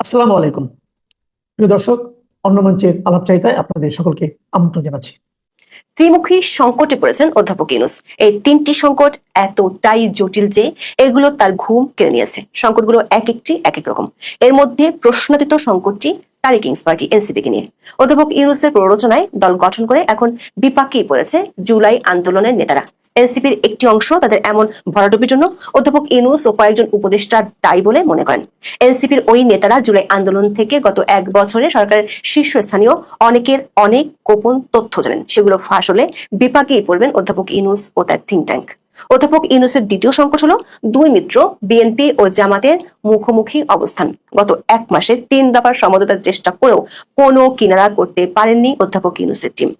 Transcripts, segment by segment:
আসসালামু আলাইকুম প্রিয় দর্শক, অন্য মঞ্চের আলাপচারিতায় আপনাদের সকলকে আমন্ত্রণ জানাচ্ছি। ত্রিমুখী সংকটে পড়েছেন অধ্যাপক ইউনূস। এই তিনটি সংকট এতটাই জটিল যে এগুলো তার ঘুম কেড়ে নিয়েছে। সংকটগুলো এক একটি এক এক রকম। এর মধ্যে প্রশ্নাতীত সংকটটি তারিক কিংস পার্টি এনসিপিকে নিয়ে। অধ্যাপক ইউনূসের প্ররোচনায় দল গঠন করে এখন বিপাকেই পড়েছে জুলাই আন্দোলনের নেতারা। এনসিপির একটি অংশ তাদের এমন ভরাডুবির জন্য অধ্যাপক ইউনূস ও কয়েকজন উপদেষ্টা দায়ী বলে মনে করেন। এনসিপির ওই নেতারা জুলাই আন্দোলন থেকে গত এক বছরে সরকারের শীর্ষস্থানীয় অনেকের অনেক গোপন তথ্য জানেন। সেগুলো ফাঁস হলে বিপাকেই পড়বেন অধ্যাপক ইউনূস ও তার থিঙ্ক ট্যাঙ্ক। অধ্যাপক ইউনূসের দ্বিতীয় সংকট হলো দুই মিত্র বিএনপি ও জামাতের মুখোমুখি অবস্থান। গত এক মাসে 3 দফার সমঝোতার চেষ্টা করেও কোনো কিনারা করতে পারেননি অধ্যাপক ইউনূসের টিম।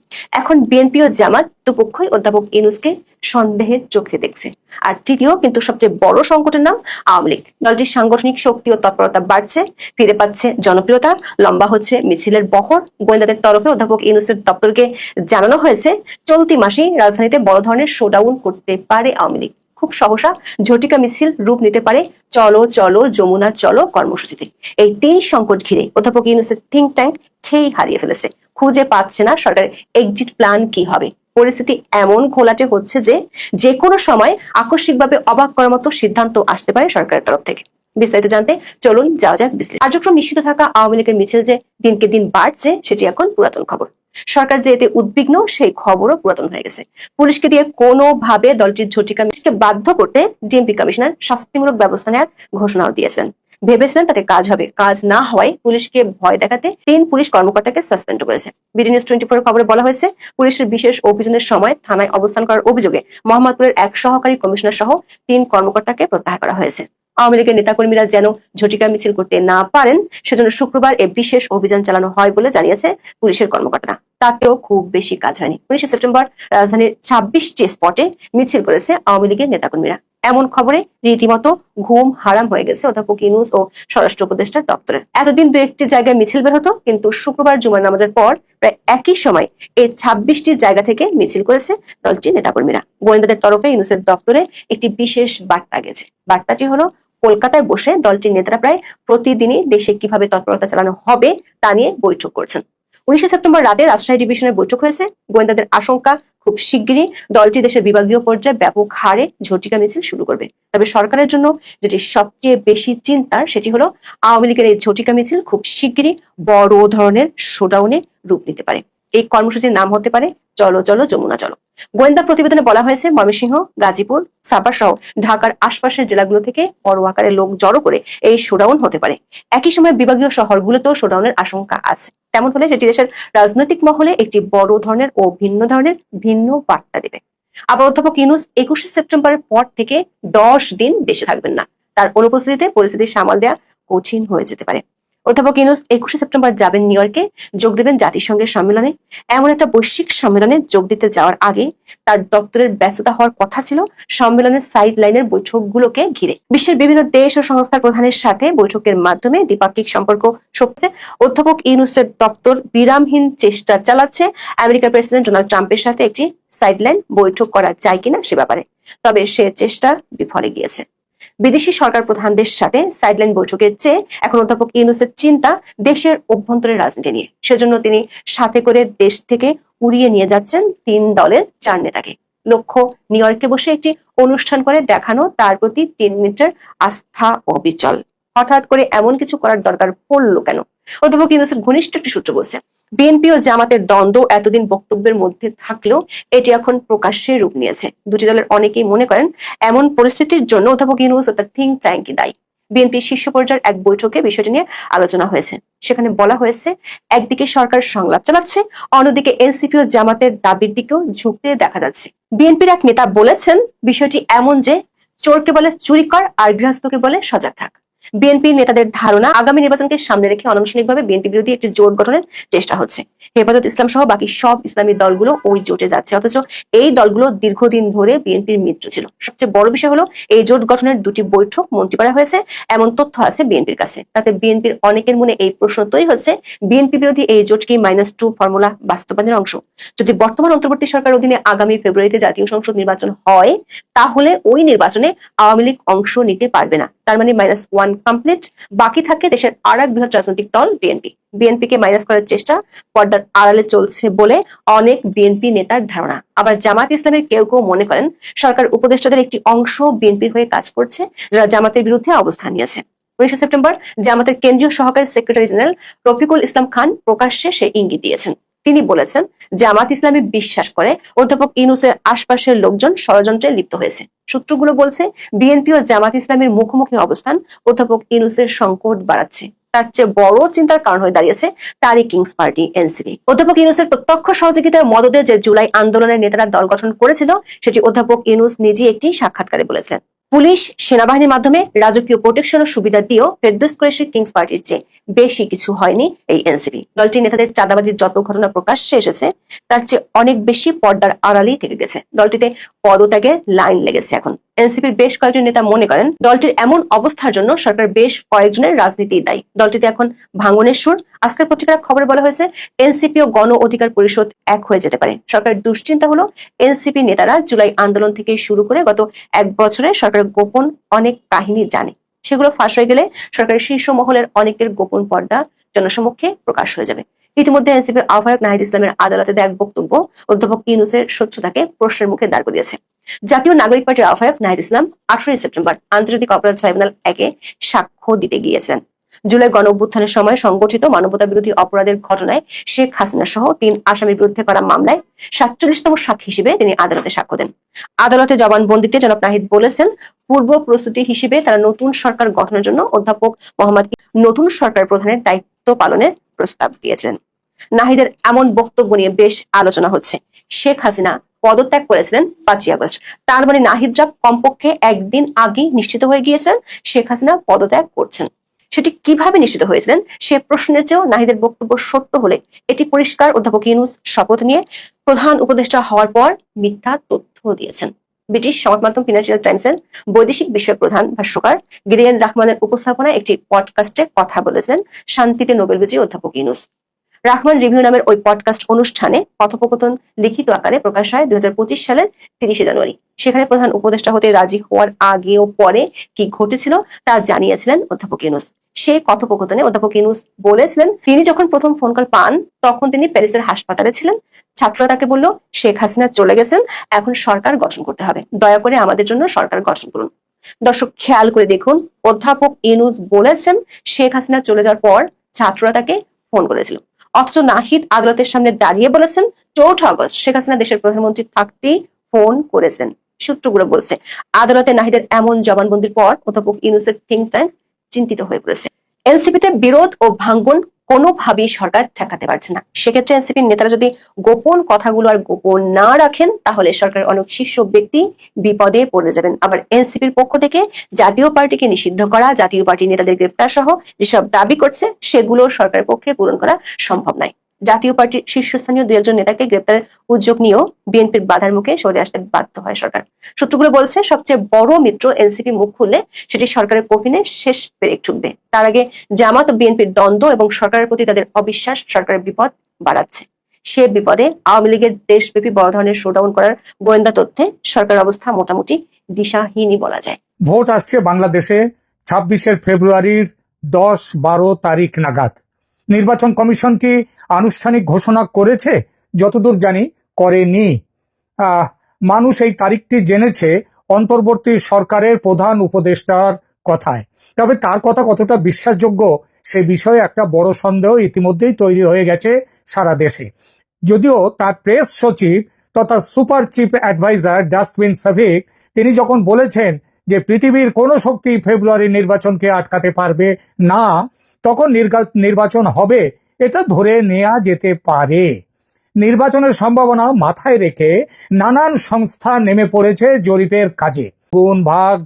এখন বিএনপি ও জামাত দুপক্ষই অধ্যাপক ইউনূসকে সন্দেহের চোখে দেখছে। আর তৃতীয় কিন্তু সবচেয়ে বড় সংকটের নাম আওয়ামী লীগ। দলটির সাংগঠনিক শক্তি ও তৎপরতা বাড়ছে, ফিরে পাচ্ছে জনপ্রিয়তা, লম্বা হচ্ছে মিছিলের বহর। গোয়েন্দাদের তরফে অধ্যাপক ইউনূসের দপ্তরকে জানানো হয়েছে চলতি মাসেই রাজধানীতে বড় ধরনের শোডাউন করতে পারে আওয়ামী লীগ। খুব সহসা ঝটিকা মিছিল রূপ নিতে পারে চলো চলো যমুনার চলো কর্মসূচিতে। এই 3 সংকট ঘিরে অধ্যাপক ইউনূসের থিঙ্ক ট্যাঙ্ক খেই হারিয়ে ফেলেছে। খুঁজে পাচ্ছে না সরকারের এক্সিট প্ল্যান কি হবে। পরিস্থিতি এমন ঘোলাটে হচ্ছে যে কোনো সময় আকস্মিকভাবে অবাক করার মতো সিদ্ধান্ত আসতে পারে সরকারের তরফ থেকে। বিস্তারিত জানতে চলুন যাওয়া যাক বিশ্লেষণ। কার্যক্রম নিষিদ্ধ থাকা আওয়ামী লীগের মিছিল যে দিনকে দিন বাড়ছে সেটি এখন পুরাতন খবর। সরকার যে এতে উদ্বিগ্ন সেই খবরও পুরাতন হয়ে গেছে। পুলিশকে দিয়ে কোনোভাবে দলটির ঝটিকা মিছিলকে বাধ্য করতে ডিএমপি কমিশনার শাস্তিমূলক ব্যবস্থা নেওয়ার ঘোষণাও দিয়েছেন। ভেবেছিলেন তাতে কাজ হবে, কাজ না হওয়ায় পুলিশকে ভয় দেখাতে 3 পুলিশ কর্মকর্তাকে সাসপেন্ড করেছে। বিডি নিউজ 24 খবরে বলা হয়েছে পুলিশের বিশেষ অভিযানের সময় থানায় অবস্থান করার অভিযোগে মোহাম্মদপুরের এক সহকারী কমিশনার সহ 3 কর্মকর্তাকে প্রত্যাহার করা হয়েছে। আওয়ামী লীগের নেতাকর্মীরা যেন ঝটিকা মিছিল করতে না পারেন সেজন্য শুক্রবার এ বিশেষ অভিযান চালানো হয় বলে জানিয়েছে পুলিশের কর্মকর্তারা। তাতেও খুব বেশি কাজ হয়নি। 19 সেপ্টেম্বর রাজধানীর 26টি স্পটে মিছিল করেছে আওয়ামী লীগের নেতাকর্মীরা। এমন খবরে রীতিমতো ঘুম হারাম হয়ে গেছে অধ্যাপক ইউনূস ও স্বরাষ্ট্র উপদেষ্টার দপ্তরের। এতদিন 2-1টি জায়গায় মিছিল বের হতো, কিন্তু শুক্রবার জুমার নামাজের পর প্রায় একই সময় এই 26টি জায়গা থেকে মিছিল করেছে দলটির নেতাকর্মীরা। গোয়েন্দাদের তরফে ইউনূসের দপ্তরে একটি বিশেষ বার্তা গেছে। বার্তাটি হলো কলকাতায় বসে দলটির নেতারা প্রায় প্রতিদিনই দেশে কিভাবে তৎপরতা চালানো হবে তা নিয়ে বৈঠক করছেন। 19 সেপ্টেম্বর রাতে রাজশাহী ডিভিশনের বৈঠক হয়েছে। গোয়েন্দাদের আশঙ্কা খুব শিগগিরই দলটি দেশের বিভাগীয় পর্যায়ে ব্যাপক হারে ঝটিকা মিছিল শুরু করবে। তবে সরকারের জন্য যেটি সবচেয়ে বেশি চিন্তার সেটি হলো আওয়ামী লীগের এই ঝটিকা মিছিল খুব শিগগিরই বড় ধরনের শোডাউনে রূপ নিতে পারে। এই কর্মসূচির নাম হতে পারে চলো চলো যমুনা চলো। গোয়েন্দা প্রতিবেদনে বলা হয়েছে ময়মনসিংহ, গাজীপুর, সাভার সহ ঢাকার আশপাশের জেলাগুলো থেকে বড় আকারে লোক জড়ো করে এই শোডাউন হতে পারে। একই সময় বিভাগীয় শহরগুলোতেও শোডাউনের আশঙ্কা আছে। তেমন হলে সেটি দেশের রাজনৈতিক মহলে একটি বড় ধরনের ও ভিন্ন বার্তা দেবে। আবার অধ্যাপক ইউনূস 21 সেপ্টেম্বরের পর থেকে 10 দিন দেশে থাকবেন না। তার অনুপস্থিতিতে পরিস্থিতি সামাল দেওয়া কঠিন হয়ে যেতে পারে। অধ্যাপক ইউনূস 21 সেপ্টেম্বর যাবেন নিউ ইয়র্কে, যোগ দেবেন জাতিসংঘের সম্মেলনে। এমন একটা বৈশ্বিক সম্মেলনে যোগ দিতে যাওয়ার আগে তার দপ্তরের ব্যস্ততা হওয়ার কথা ছিল সম্মেলনের সাইড লাইনের বৈঠকগুলোকে ঘিরে। বিশ্বের বিভিন্ন দেশ ও সংস্থার প্রধানের সাথে বৈঠকের মাধ্যমে দ্বিপাক্ষিক সম্পর্ক শক্তিতে অধ্যাপক ইউনূসের দপ্তর বিরামহীন চেষ্টা চালাচ্ছে আমেরিকার প্রেসিডেন্ট ডোনাল্ড ট্রাম্পের সাথে একটি সাইডলাইন বৈঠক করা যায় কিনা সে ব্যাপারে। তবে সে চেষ্টা বিফলে গিয়েছে। বিদেশি সরকার প্রধানদের সাথে সাইডলাইন বৈঠকের চেয়ে এখন অধ্যাপক ইউনূসের চিন্তা দেশের অভ্যন্তরের রাজনীতি নিয়ে। সেজন্য তিনি সাথে করে দেশ থেকে উড়িয়ে নিয়ে যাচ্ছেন 3 দলের 4 নেতাকে। লক্ষ্য নিউ ইয়র্কে বসে একটি অনুষ্ঠান করে দেখানো তার প্রতি 3 মিনিটের আস্থা অবিচল। হঠাৎ করে এমন কিছু করার দরকার পড়লো কেন? অধ্যাপক ইউনূসের ঘনিষ্ঠ একটি সূত্র বলছে বিএনপি ও জামাতের দ্বন্দ্ব এতদিন বক্তব্যের মধ্যে থাকলেও এটি এখন প্রকাশ্যে রূপ নিয়েছে। দুটি দলের অনেকেই মনে করেন এমন পরিস্থিতির জন্য অধ্যাপক ইউনূস ও তার থিঙ্ক ট্যাঙ্কই দায়ী। বিএনপির শীর্ষ পর্যায়ের এক বৈঠকে বিষয়টি নিয়ে আলোচনা হয়েছে। সেখানে বলা হয়েছে একদিকে সরকার সংলাপ চালাচ্ছে, অন্যদিকে এনসিপি ও জামাতের দাবির দিকেও ঝুঁকতে দেখা যাচ্ছে। বিএনপির এক নেতা বলেছেন বিষয়টি এমন যে চোরকে বলে চুরি কর আর গৃহস্থকে বলে সজাগ থাক। বিএনপি নেতাদের ধারণা আগামী নির্বাচনকে সামনে রেখে অনানুষ্ঠানিকভাবে বিএনপি বিরোধী একটি জোট গঠনের চেষ্টা হচ্ছে। হেফাজত ইসলাম সহ বাকি সব ইসলামী দলগুলো ওই জোটে যাচ্ছে, অথচ এই দলগুলো দীর্ঘদিন ধরে বিএনপির মিত্র ছিল। সবচেয়ে বড় বিষয় হলো এই জোট গঠনের 2টি বৈঠক মন্ত্রী হয়েছে এমন তথ্য আছে বিএনপির কাছে। তাতে বিএনপির অনেকের মনে এই প্রশ্ন তৈরি হচ্ছে বিএনপি বিরোধী এই জোট কি -2 ফর্মুলা বাস্তবায়নের অংশ? যদি বর্তমান অন্তর্বর্তী সরকার অধীনে আগামী ফেব্রুয়ারিতে জাতীয় সংসদ নির্বাচন হয় তাহলে ওই নির্বাচনে আওয়ামী লীগ অংশ নিতে পারবে না। তার মানে -1 কমপ্লিট। বাকি থাকে দেশের আর এক বৃহৎ রাজনৈতিক দল বিএনপি। বিএনপিকে মাইনাস করার চেষ্টা পর্দার আড়ালে চলছে বলে অনেক বিএনপি নেতার ধারণা। আবার জামাত ইসলামের কেউ কেউ মনে করেন সরকার উপদেষ্টাদের একটি অংশ বিএনপির হয়ে কাজ করছে, যারা জামাতের বিরুদ্ধে অবস্থান নিয়েছে। 19 সেপ্টেম্বর জামাতের কেন্দ্রীয় সহকারী সেক্রেটারি জেনারেল রফিকুল ইসলাম খান প্রকাশ্যে সেই ইঙ্গিত দিয়েছেন। তিনি বলেছেন, জামাত ইসলামী বিশ্বাস করে অধ্যাপক ইউনূসের আশপাশের লোকজন ষড়যন্ত্রে লিপ্ত হয়েছে। সূত্রগুলো বলছে, বিএনপি ও জামাত ইসলামীর মুখোমুখি অবস্থান অধ্যাপক ইউনূসের সংকট বাড়াচ্ছে। তার চেয়ে বড় চিন্তার কারণ হয়ে দাঁড়িয়েছে তারই কিংস পার্টি এনসিপি। অধ্যাপক ইউনূসের প্রত্যক্ষ সহযোগিতায় মদদে যে জুলাই আন্দোলনের নেতারা দল গঠন করেছিল, সেটি অধ্যাপক ইউনূস নিজেই একটি সাক্ষাৎকারে বলেছেন। পুলিশ, সেনাবাহিনীর মাধ্যমে রাজকীয় প্রোটেকশন ও সুবিধা দিয়েও ফেরদৌস কুরেশির কিংস পার্টির চেয়ে বেশি কিছু হয়নি এই এনসিপি। দলটির নেতাদের চাঁদাবাজির যত ঘটনা প্রকাশ্যে এসেছে, তার চেয়ে অনেক বেশি পর্দার আড়ালেই থেকে গেছে। দলটিতে পদত্যাগের লাইন লেগেছে এখন। এনসিপির বেশ কয়েকজন নেতা মনে করেন, দলটির এমন অবস্থার জন্য সরকার বেশ কয়েকজনের রাজনীতি দায়ী। দলটিতে এখন ভাঙনের সুর। আজকের পত্রিকার খবরে বলা হয়েছে, এনসিপি ও গণ অধিকার পরিষদ এক হয়ে যেতে পারে। সরকারের দুশ্চিন্তা হলো, এনসিপি নেতারা জুলাই আন্দোলন থেকে শুরু করে গত এক বছরে সরকারের গোপন অনেক কাহিনী জানে। সেগুলো ফাঁস হয়ে গেলে সরকারের শীর্ষ মহলের অনেকের গোপন পর্দা জনসমক্ষে প্রকাশ হয়ে যাবে। ইতিমধ্যে এনসিপির আহ্বায়ক নাহিদ ইসলামের আদালতে দেয়া এক বক্তব্য অধ্যাপক ইউনূসের স্বচ্ছতাকে প্রশ্নের মুখে দাঁড় করিয়েছে। জাতীয় নাগরিক পার্টির আহ্বায়ক নাহিদ ইসলাম 18 সেপ্টেম্বর আন্তর্জাতিক অপরাধ ট্রাইব্যুনাল 1-এ সাক্ষ্য দিতে গিয়েছিলেন। জুলাই গণ অভ্যুত্থানের সময় সংগঠিত মানবতা বিরোধী অপরাধের ঘটনায় শেখ হাসিনা সহ 3 আসামির বিরুদ্ধে করা মামলায় 47তম সাক্ষী হিসেবে তিনি আদালতে সাক্ষ্য দেন। আদালতে জবানবন্দিতে জনাব নাহিদ বলেছেন, পূর্ব প্রস্তুতি হিসেবে তারা নতুন সরকার গঠনের জন্য অধ্যাপক মোহাম্মদ নতুন সরকার প্রধানের দায়িত্ব পালনের প্রস্তাব দিয়েছেন। নাহিদের এমন বক্তব্য নিয়ে বেশ আলোচনা হচ্ছে। শেখ হাসিনা পদত্যাগ করেছিলেন 5ই আগস্ট। তার মানে নাহিদরা কমপক্ষে একদিন আগেই নিশ্চিত হয়ে গিয়েছেন শেখ হাসিনা পদত্যাগ করছেন। সেটি কিভাবে নিশ্চিত হয়েছিলেন সে প্রশ্নের চেয়েও নাহিদের বক্তব্য সত্য হলে এটি পরিষ্কার, অধ্যাপক ইউনূস শপথ নিয়ে প্রধান উপদেষ্টা হওয়ার পর মিথ্যা তথ্য দিয়েছেন। ব্রিটিশ সংবাদ মাধ্যম ফিনান্সিয়াল টাইমসের বৈদেশিক বিষয়ক প্রধান ভাষ্যকার গিরিয়েন রাহমানের উপস্থাপনায় একটি পডকাস্টে কথা বলেছেন শান্তিতে নোবেল বিজয়ী অধ্যাপক ইউনূস। রাহমান রিভিউ নামের ওই পডকাস্ট অনুষ্ঠানে কথোপকথন লিখিত আকারে প্রকাশ হয় 2025 সালের 30 জানুয়ারি। সেখানে প্রধান উপদেষ্টা হতে রাজি হওয়ার আগে ও পরে কি ঘটেছিল তা জানিয়েছিলেন অধ্যাপক ইউনূস। সেই কথোপকথনে অধ্যাপক ইউনূস বলেছিলেন, তিনি যখন প্রথম ফোন কল পান তখন তিনি প্যারিসের হাসপাতালে ছিলেন। ছাত্ররা তাকে বলল, শেখ হাসিনা চলে গেছেন, এখন সরকার গঠন করতে হবে, দয়া করে আমাদের জন্য সরকার গঠন করুন। দর্শক খেয়াল করে দেখুন, অধ্যাপক ইউনূস বলেছেন শেখ হাসিনা চলে যাওয়ার পর ছাত্ররা তাকে ফোন করেছিল। অথচ নাহিদ আদালতের সামনে দাঁড়িয়ে বলেছেন 4 আগস্ট শেখ হাসিনা দেশের প্রধানমন্ত্রী থাকতেই ফোন করেছেন। সূত্রগুলো বলছে, আদালতে নাহিদের এমন জবানবন্দির পর অধ্যাপক ইউনূসের থিঙ্ক ট্যাঙ্ক চিন্তিত হয়ে পড়েছে। এনসিপিতে বিরোধ ও ভাঙ্গন কোনোভাবেই সরকার ঠেকাতে পারছে না। সেক্ষেত্রে এনসিপির নেতারা যদি গোপন কথাগুলো আর গোপন না রাখেন, তাহলে সরকারের অনেক শীর্ষ ব্যক্তি বিপদে পড়ে যাবেন। আবার এনসিপির পক্ষ থেকে জাতীয় পার্টিকে নিষিদ্ধ করা, জাতীয় পার্টির নেতাদের গ্রেপ্তার সহ যেসব দাবি করছে, সেগুলো সরকারের পক্ষে পূরণ করা সম্ভব নয়। জাতীয় পার্টির শীর্ষস্থানীয় 2-1 নেতাকে গ্রেপ্তারের উদ্যোগ নিয়েও বিএনপির বাধার মুখে সরে আসতে বাধ্য হয় সরকার। সূত্রগুলো বলছে, সবচেয়ে বড় মিত্র এনসিপি মুখ খুললে সেটি সরকারের কফিনে শেষ পেরেক ঠুকবে। তার আগে জামাত ও বিএনপির দ্বন্দ্ব এবং সরকারের প্রতি তাদের অবিশ্বাস সরকারের বিপদ বাড়াচ্ছে। সে বিপদে আওয়ামী লীগের দেশব্যাপী বড় ধরনের শোডাউন করার গোয়েন্দা তথ্যে সরকার অবস্থা মোটামুটি দিশাহীনই বলা যায়। ভোট আসছে বাংলাদেশে 26 ফেব্রুয়ারির 10-12 তারিখ নাগাদ। নির্বাচন কমিশন কি আনুষ্ঠানিক ঘোষণা করেছে? যতদূর জানি করেনি। মানুষ এই তারিখটি জেনেছে অন্তর্বর্তী সরকারের প্রধান উপদেষ্টার কথায়। তবে তার কথা কতটা বিশ্বাসযোগ্য সে বিষয়ে একটা বড় সন্দেহ ইতিমধ্যেই তৈরি হয়ে গেছে সারা দেশে। যদিও তার প্রেস সচিব তথা সুপার চিফ অ্যাডভাইজার ডাস্টবিন সাভিক তিনি যখন বলেছেন যে পৃথিবীর কোনো শক্তি ফেব্রুয়ারি নির্বাচনকে আটকাতে পারবে না, তখন নির্বাচন হবে এটা ধরে নেওয়া যেতে পারে। নির্বাচনের সম্ভাবনা মাথায় রেখে নানান সংস্থা নেমে পড়েছে জরিপের কাজে, গুণ ভাগ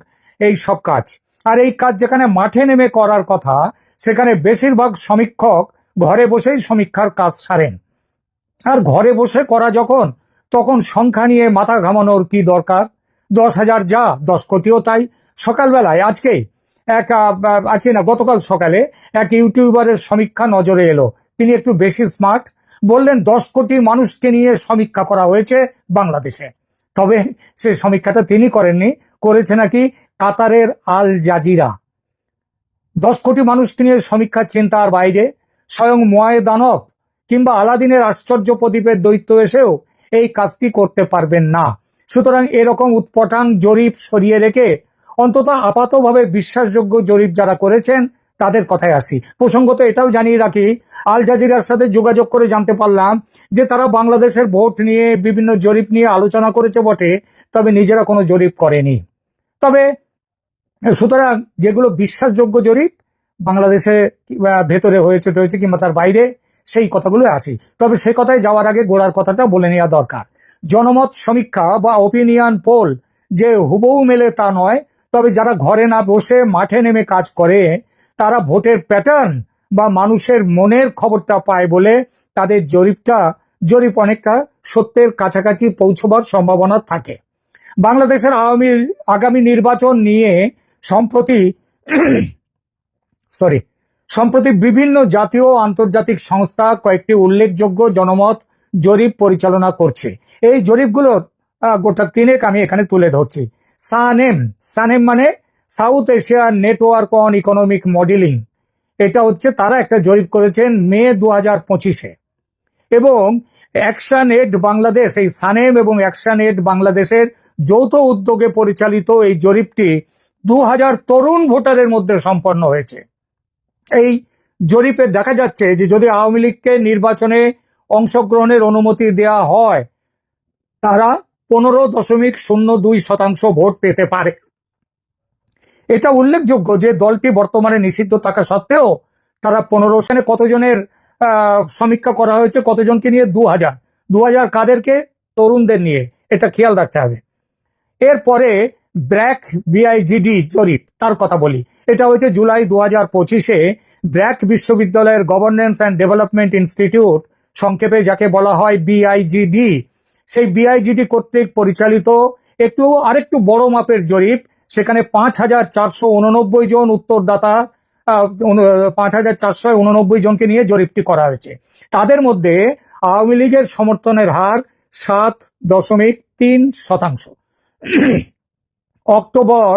এই সব কাজ। আর এই কাজ যেখানে মাঠে নেমে করার কথা, সেখানে বেশিরভাগ সমীক্ষক ঘরে বসেই সমীক্ষার কাজ সারেন। আর ঘরে বসে করা যখন, তখন সংখ্যা নিয়ে মাথা ঘামানোর কি দরকার? 10,000 যা 10 কোটিও তাই। সকালবেলায় গতকাল সকালে এক ইউটিউবারের সমীক্ষা নজরে এলো। তিনি একটু বেশি স্মার্ট, বললেন 10 কোটি মানুষকে নিয়ে সমীক্ষা করা হয়েছে বাংলাদেশে। তবে সে সমীক্ষাটা তিনি করেননি, করেছে নাকি কাতারের আল জাজিরা। 10 কোটি মানুষকে নিয়ে সমীক্ষার চিন্তার বাইরে স্বয়ং ময় দানব কিংবা আলাদিনের আশ্চর্য প্রদীপের দৈত্য এসেও এই কাজটি করতে পারবেন না। সুতরাং এরকম উৎপটাং জরিপ সরিয়ে রেখে অন্তত আপাতভাবে বিশ্বাসযোগ্য জরিপ যারা করেছেন তাদের কথায় আসি। প্রসঙ্গত এটাও জানিয়ে রাখি, আল জাজিরার সাথে যোগাযোগ করে জানতে পারলাম যে তারা বাংলাদেশের ভোট নিয়ে বিভিন্ন জরিপ নিয়ে আলোচনা করেছে বটে, তবে নিজেরা কোনো জরিপ করেনি। তবে সুতরাং যেগুলো বিশ্বাসযোগ্য জরিপ বাংলাদেশে ভেতরে হয়েছে কিংবা তার বাইরে, সেই কথাগুলো আসি। তবে সে কথায় যাওয়ার আগে গোড়ার কথাটা বলে নেওয়া দরকার। জনমত সমীক্ষা বা ওপিনিয়ন পোল যে হুবহু মেলে তা নয়, তবে যারা ঘরে না বসে মাঠে নেমে কাজ করে তারা ভোটের প্যাটার্ন বা মানুষের মনের খবরটা পায় বলে তাদের জরিপ অনেকটা সত্যের কাছাকাছি পৌঁছবার সম্ভাবনা থাকে। বাংলাদেশের আগামী নির্বাচন নিয়ে সম্প্রতি বিভিন্ন জাতীয় ও আন্তর্জাতিক সংস্থা কয়েকটি উল্লেখযোগ্য জনমত জরিপ পরিচালনা করছে। এই জরিপগুলোর গোটা তিনেক আমি এখানে তুলে ধরছি। সানেম মানে south Asia network on economic modelling. এটা হচ্ছে তারা একটা জরিপ করেছেন মে 2025-এ, এবং অ্যাকশন এড বাংলাদেশ, এই সানেম এবং অ্যাকশন এড বাংলাদেশের যৌথ উদ্যোগে পরিচালিত এই জরিপটি 2000 তরুণ ভোটারের মধ্যে সম্পন্ন হয়েছে। এই জরিপে দেখা যাচ্ছে যে যদি আওয়ামী লীগকে নির্বাচনে অংশগ্রহণের অনুমতি দেওয়া হয় তারা 15.02% ভোট পেতে পারে। এটা উল্লেখযোগ্য যে দলটি বর্তমানে নিষিদ্ধ থাকা সত্ত্বেও তারা 15 কতজনের সমীক্ষা করা হয়েছে, কতজনকে নিয়ে? 2000 কাদেরকে? তরুণদের নিয়ে। এটা খেয়াল রাখতে হবে। এরপরে ব্র্যাক বিআইজিডি জরিপ, তার কথা বলি। এটা হয়েছে জুলাই 2025-এ ব্র্যাক বিশ্ববিদ্যালয়ের গভর্নেন্স অ্যান্ড ডেভেলপমেন্ট ইনস্টিটিউট, সংক্ষেপে যাকে বলা হয় বিআইজিডি, সেই বিআইজিডি কর্তৃক পরিচালিত আরেকটু বড় মাপের জরিপ। সেখানে 5489 জন উত্তরদাতা, 5489 জনকে নিয়ে জরিপটি করা হয়েছে। তাদের মধ্যে আওয়ামী লীগের সমর্থনের হার 7.3%। অক্টোবর